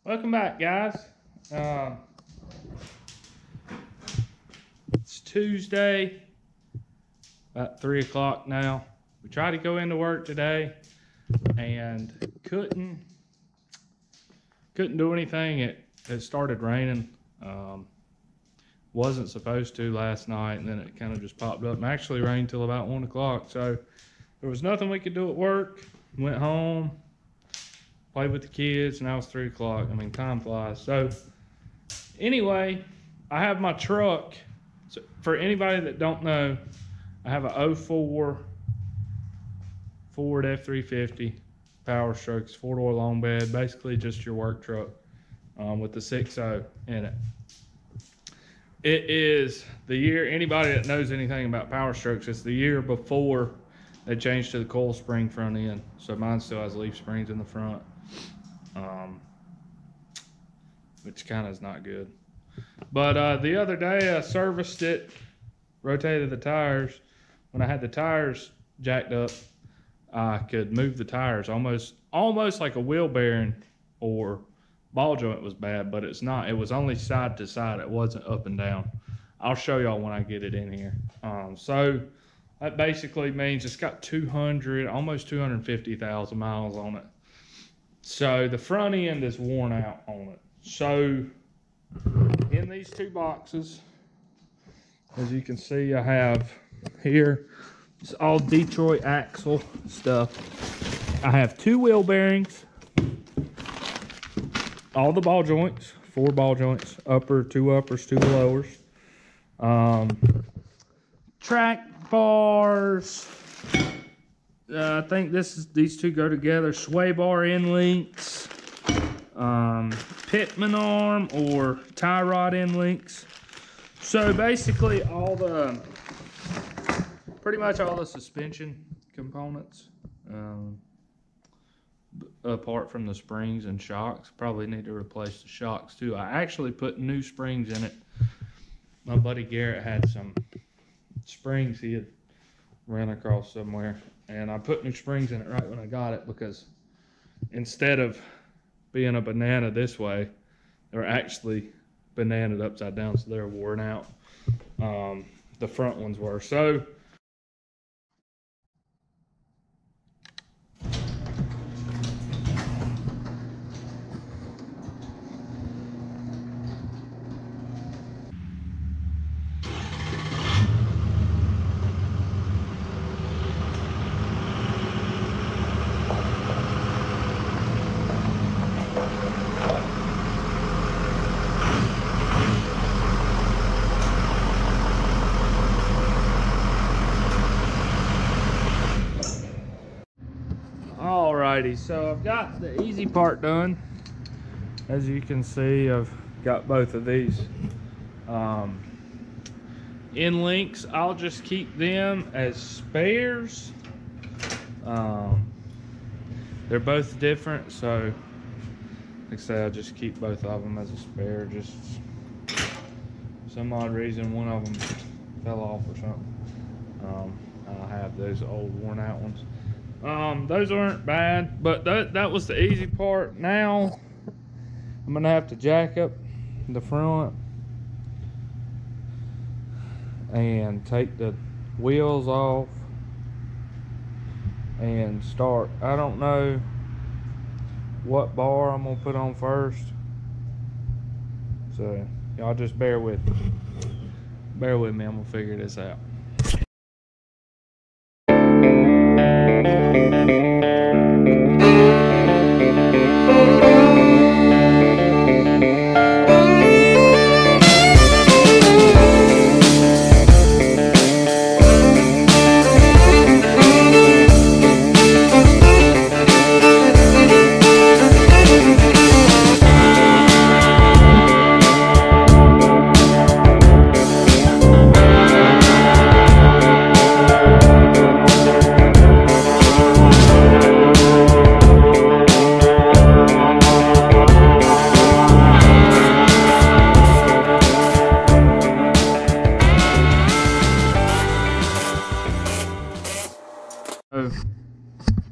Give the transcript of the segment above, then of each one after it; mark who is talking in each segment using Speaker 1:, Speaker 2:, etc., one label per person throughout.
Speaker 1: Welcome back, guys. It's Tuesday, about 3 o'clock now. We tried to go into work today and couldn't do anything. It started raining. Wasn't supposed to last night, and then it kind of just popped up and actually rained till about 1 o'clock. So there was nothing we could do at work. Went home, played with the kids, and now it's 3 o'clock. I mean, time flies. So anyway, I have my truck. So for anybody that don't know, I have a 04 Ford F350 Power Strokes 4-door long bed, basically just your work truck with the 6.0 in it. It is the year, anybody that knows anything about Power Strokes, it's the year before they changed to the coil spring front end. So mine still has leaf springs in the front, which kind of is not good. But the other day I serviced it, rotated the tires. When I had the tires jacked up, I could move the tires almost like a wheel bearing or ball joint was bad, but it's not. It was only side to side. It wasn't up and down. I'll show y'all when I get it in here. So that basically means it's got almost 250,000 miles on it. So the front end is worn out on it. So in these two boxes, as you can see, I have here, it's all Detroit axle stuff. I have 2 wheel bearings, all the ball joints, 4 ball joints, 2 uppers, 2 lowers, track bars. I think these two go together. Sway bar end links, Pitman arm or tie rod end links. So basically pretty much all the suspension components, apart from the springs and shocks. Probably need to replace the shocks too. I actually put new springs in it. My buddy Garrett had some springs he had ran across somewhere, and I put new springs in it right when I got it, because instead of being a banana this way, they're actually bananaed upside down, so they're worn out. The front ones were. So alrighty, so I've got the easy part done. As you can see, I've got both of these end links. I'll just keep them as spares. They're both different, so like I say, I'll just keep both of them as a spare. Just some odd reason one of them fell off or something. I have those old worn out ones. Those aren't bad, but that was the easy part. Now I'm gonna have to jack up the front and take the wheels off and start. I don't know what bar I'm gonna put on first, so y'all just bear with me. I'm gonna figure this out.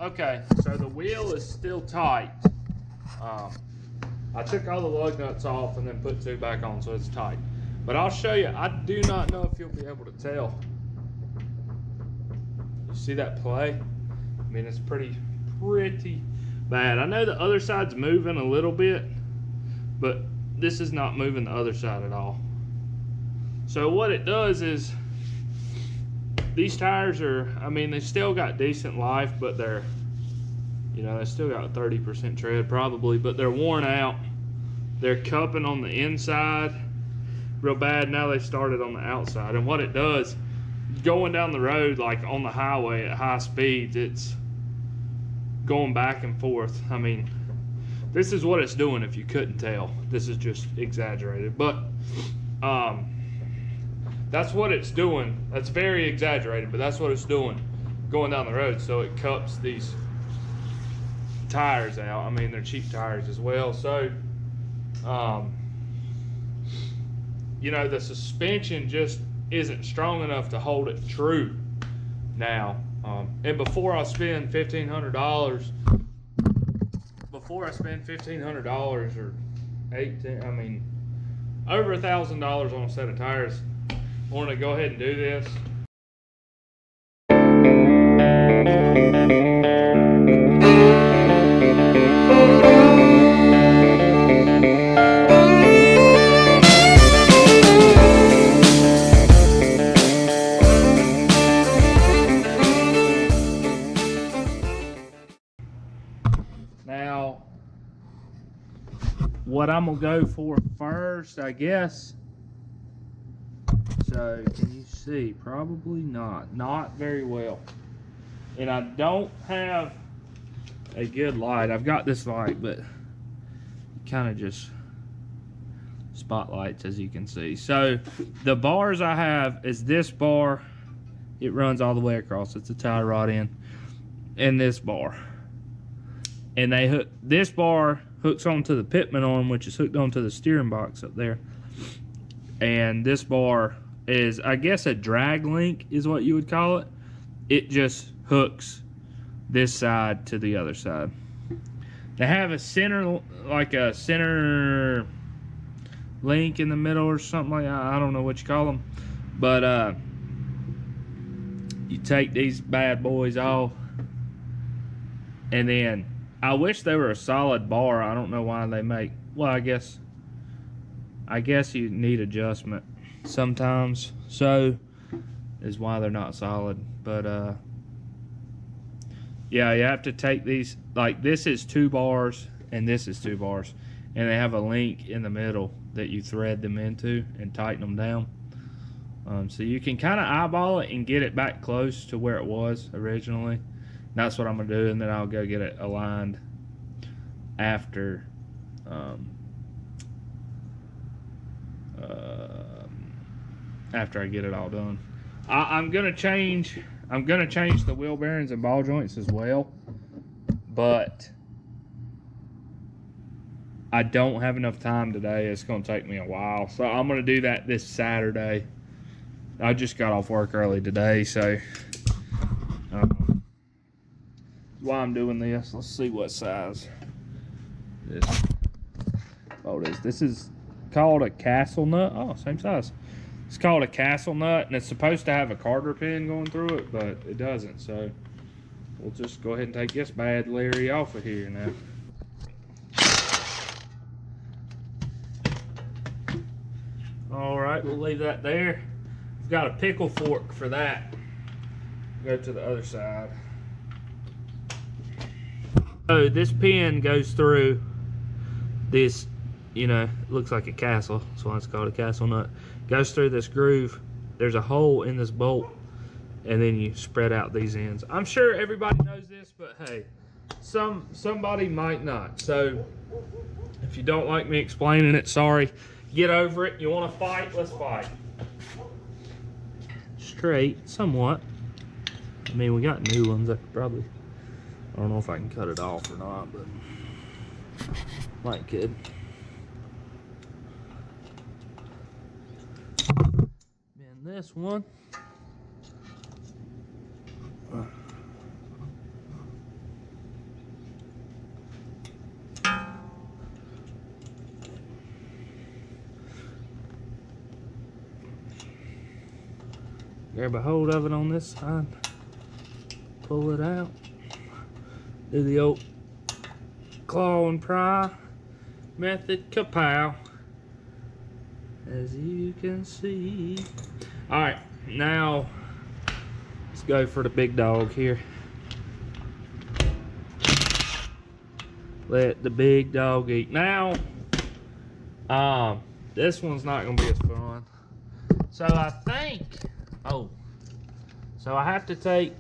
Speaker 1: Okay, so the wheel is still tight. I took all the lug nuts off and then put 2 back on so it's tight. But I'll show you. I do not know if you'll be able to tell. You see that play? I mean, it's pretty bad. I know the other side's moving a little bit, but this is not moving the other side at all. So what it does is, these tires are, I mean, they still got decent life, but they're, you know, they still got 30% tread probably, but they're worn out. They're cupping on the inside real bad. Now they started on the outside. And what it does, going down the road, like on the highway at high speeds, it's going back and forth. I mean, this is what it's doing if you couldn't tell. This is just exaggerated, but that's what it's doing. That's very exaggerated, but that's what it's doing going down the road. So it cups these tires out. I mean, they're cheap tires as well. So, you know, the suspension just isn't strong enough to hold it true now. And before I spend $1,500, or $1,800 or I mean, over $1,000 on a set of tires, I want to go ahead and do this. Now, what I'm gonna go for first, I guess. So, can you see? Probably not very well. And I don't have a good light. I've got this light, but it kind of just spotlights, as you can see. So, the bars I have is this bar. It runs all the way across. It's a tie rod in. And this bar. And they hook, this bar hooks onto the pitman arm, which is hooked onto the steering box up there. And this bar is, I guess, a drag link is what you would call it. It just hooks this side to the other side. They have a center, like a center link in the middle or something like that. I don't know what you call them. But you take these bad boys off, and then I wish they were a solid bar. I don't know why they make, well, I guess you need adjustment sometimes, so is why they're not solid. But yeah, you have to take these, like this is 2 bars and this is 2 bars, and they have a link in the middle that you thread them into and tighten them down. So you can kind of eyeball it and get it back close to where it was originally. That's what I'm gonna do, and then I'll go get it aligned after after I get it all done. I'm gonna change the wheel bearings and ball joints as well, but I don't have enough time today. It's gonna take me a while, so I'm gonna do that this Saturday. I just got off work early today, so why I'm doing this. Let's see what size this bolt is. This is called a castle nut. Oh, same size. It's called a castle nut, and it's supposed to have a Carter pin going through it, but it doesn't. So we'll just go ahead and take this bad Larry off of here now. All right, we'll leave that there. We've got a pickle fork for that. Go to the other side. So this pin goes through this, you know, it looks like a castle. That's why it's called a castle nut. Goes through this groove. There's a hole in this bolt, and then you spread out these ends. I'm sure everybody knows this, but hey, somebody might not. So if you don't like me explaining it, sorry. Get over it. You want to fight? Let's fight. Straight, somewhat. I mean, we got new ones. I could probably, I don't know if I can cut it off or not, but might could. And this one. Grab a hold of it on this side. Pull it out. Do the old claw and pry method. Kapow. As you can see. Alright, now let's go for the big dog here. Let the big dog eat. Now, this one's not gonna be as fun. So I think, so I have to take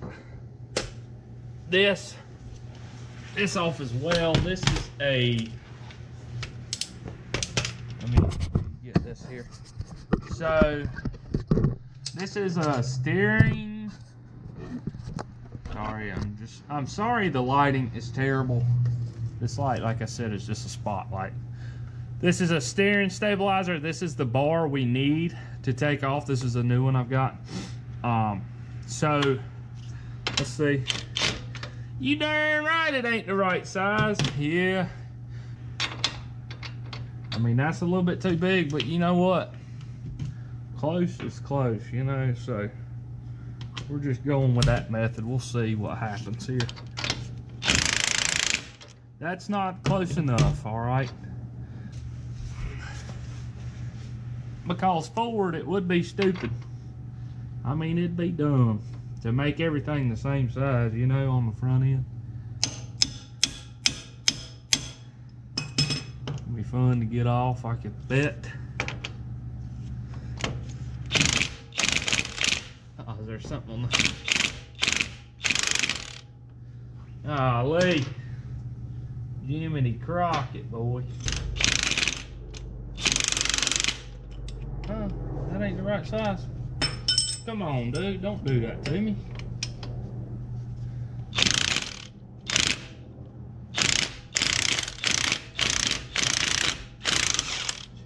Speaker 1: this off as well. This is a, let me get this here. So this is a steering. Sorry, I'm sorry the lighting is terrible. This light, like I said, is just a spotlight. This is a steering stabilizer. This is the bar we need to take off. This is a new one I've got. So let's see. You darn right it ain't the right size. Yeah. I mean, that's a little bit too big, but you know what? Close is close, you know, so we're just going with that method. We'll see what happens here. That's not close enough, all right? Because Ford, it would be stupid. I mean, it'd be dumb to make everything the same size, you know, on the front end. It'd be fun to get off, I could bet. Oh, is there something on the... Golly. Jiminy Crockett, boy. Oh, that ain't the right size. Come on, dude. Don't do that to me.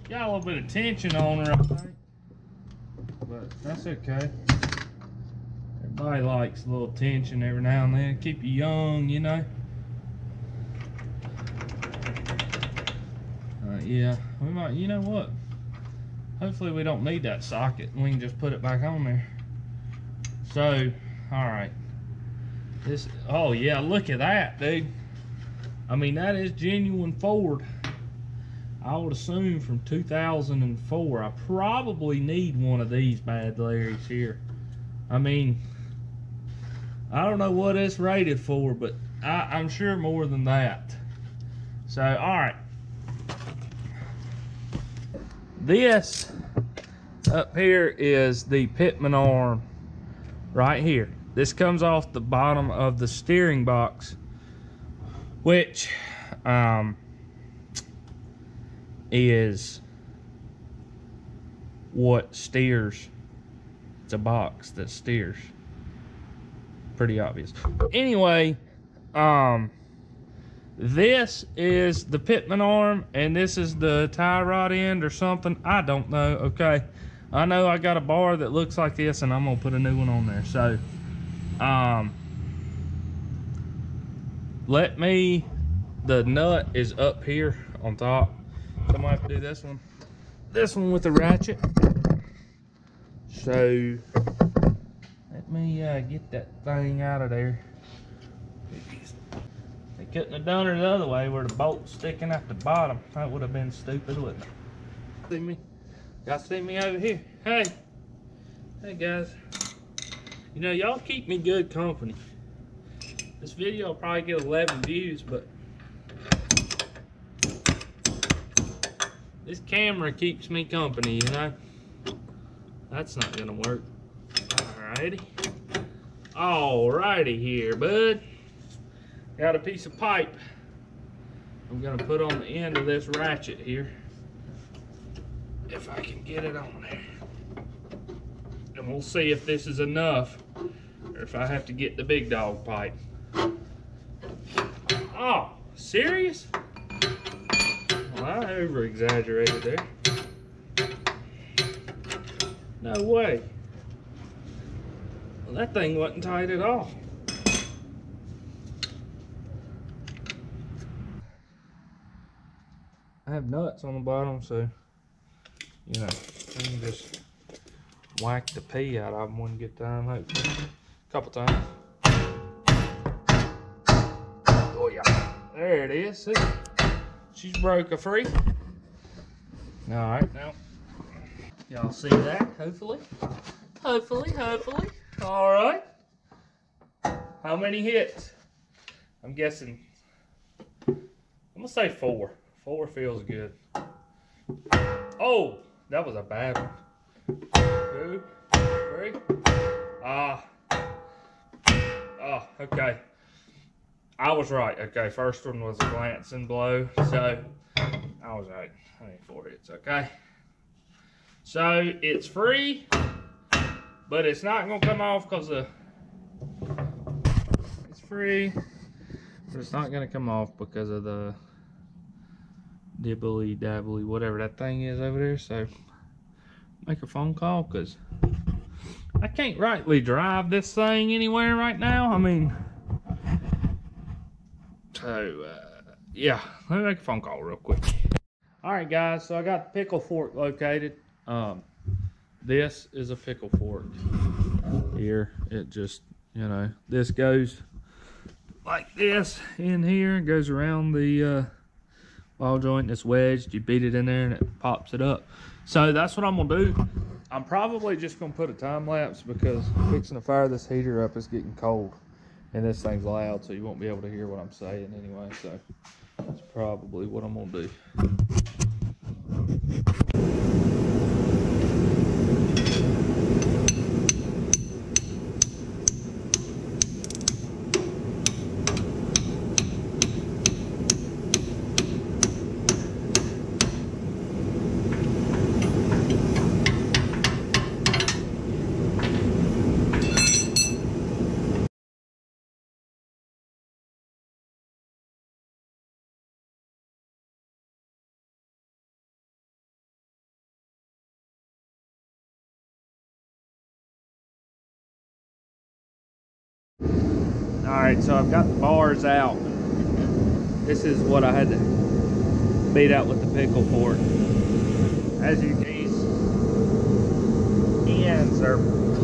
Speaker 1: Got a little bit of tension on her, I think. But that's okay. Everybody likes a little tension every now and then. Keep you young, you know. Yeah, we might, you know what? Hopefully we don't need that socket and we can just put it back on there. So, alright. This, oh yeah, look at that, dude. I mean, that is genuine Ford. I would assume from 2004. I probably need one of these bad Larrys here. I mean, I don't know what it's rated for, but I'm sure more than that. So, alright. This up here is the pitman arm right here. This comes off the bottom of the steering box, which is what steers. It's a box that steers. Pretty obvious. Anyway, this is the pitman arm, and this is the tie rod end or something. I don't know, okay? I know I got a bar that looks like this, and I'm gonna put a new one on there. So, the nut is up here on top. So I'm gonna have to do this one with the ratchet. So, let me get that thing out of there. They couldn't have done it the other way where the bolt's sticking at the bottom. That would have been stupid, wouldn't it? See me? Y'all see me over here? Hey. Hey guys. You know, y'all keep me good company. This video will probably get 11 views, but this camera keeps me company, you know? That's not gonna work. Alrighty. Alrighty here, bud. Got a piece of pipe I'm gonna put on the end of this ratchet here. If I can get it on there. And we'll see if this is enough or if I have to get the big dog pipe. Oh, serious? Well, I over-exaggerated there. No way. Well, that thing wasn't tight at all. I have nuts on the bottom, so, you know, I can just whack the pee out of them one good time, hopefully. A couple times. Oh yeah, there it is. See? She's broke free. All right, now y'all see that? Hopefully. All right. How many hits? I'm guessing. I'm gonna say 4. 4 feels good. Oh, that was a bad one. 2, 3. Okay. I was right. Okay, first one was a glancing blow, so I was right. I need 4 hits. Okay. So it's free, but it's not gonna come off because it's free, but it's not gonna come off because of the dibbly dabbly whatever that thing is over there. So make a phone call because I can't rightly drive this thing anywhere right now. I mean, so yeah, let me make a phone call real quick. All right, guys, so I got the pickle fork located. This is a pickle fork here. It just, you know, this goes like this in here and goes around the ball joint. It's wedged. You beat it in there and it pops it up. So that's what I'm gonna do. I'm probably just gonna put a time lapse because fixing to fire this heater up is getting cold and this thing's loud, so you won't be able to hear what I'm saying anyway. So that's probably what I'm gonna do. All right, so I've got the bars out. This is what I had to beat out with the pickle fork. As you can see, these ends are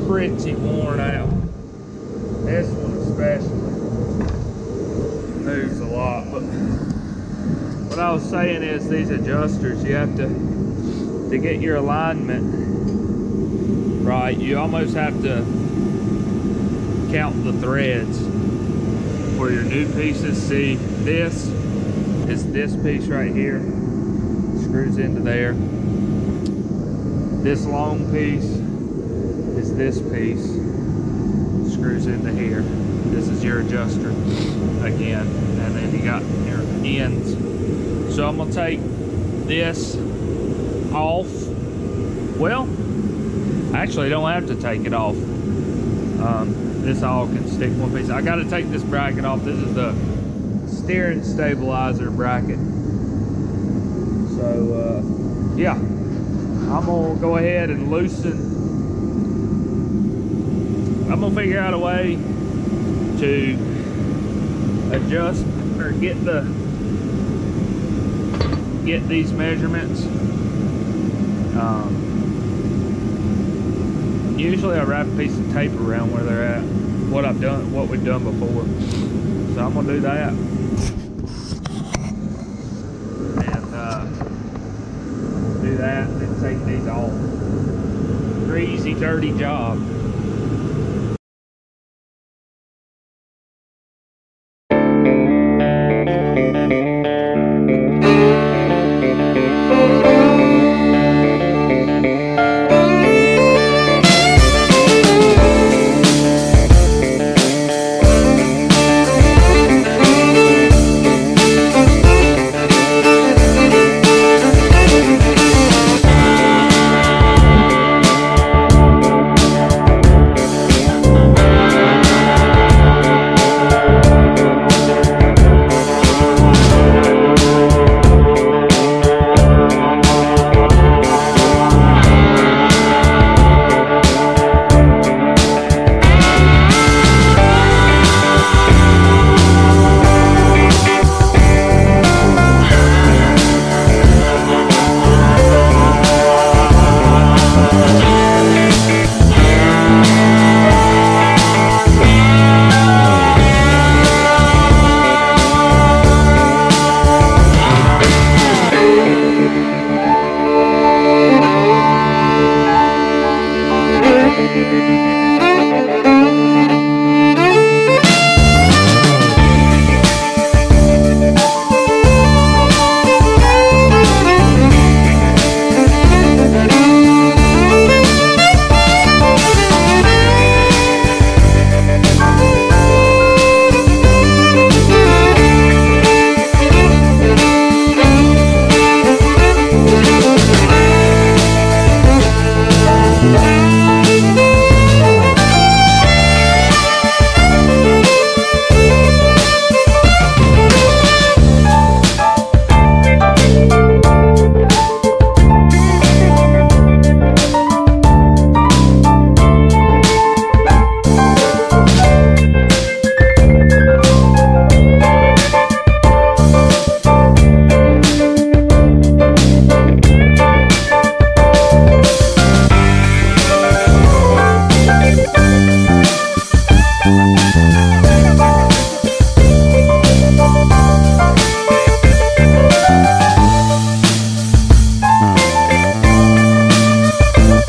Speaker 1: pretty worn out. This one especially moves a lot. But what I was saying is these adjusters, you have to get your alignment right, you almost have to count the threads for your new pieces. See, this is this piece right here, screws into there. This long piece is this piece, screws into here. This is your adjuster again, and then you got your ends. So I'm gonna take this off. Well, actually I don't have to take it off. This all can stick one piece. I got to take this bracket off. This is the steering stabilizer bracket. So yeah, I'm gonna go ahead and loosen. I'm gonna figure out a way to adjust or get these measurements. Usually I wrap a piece of tape around where they're at, what we've done before. So I'm gonna do that. And do that and then take these off. Pretty easy, dirty job.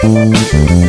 Speaker 2: Thank you.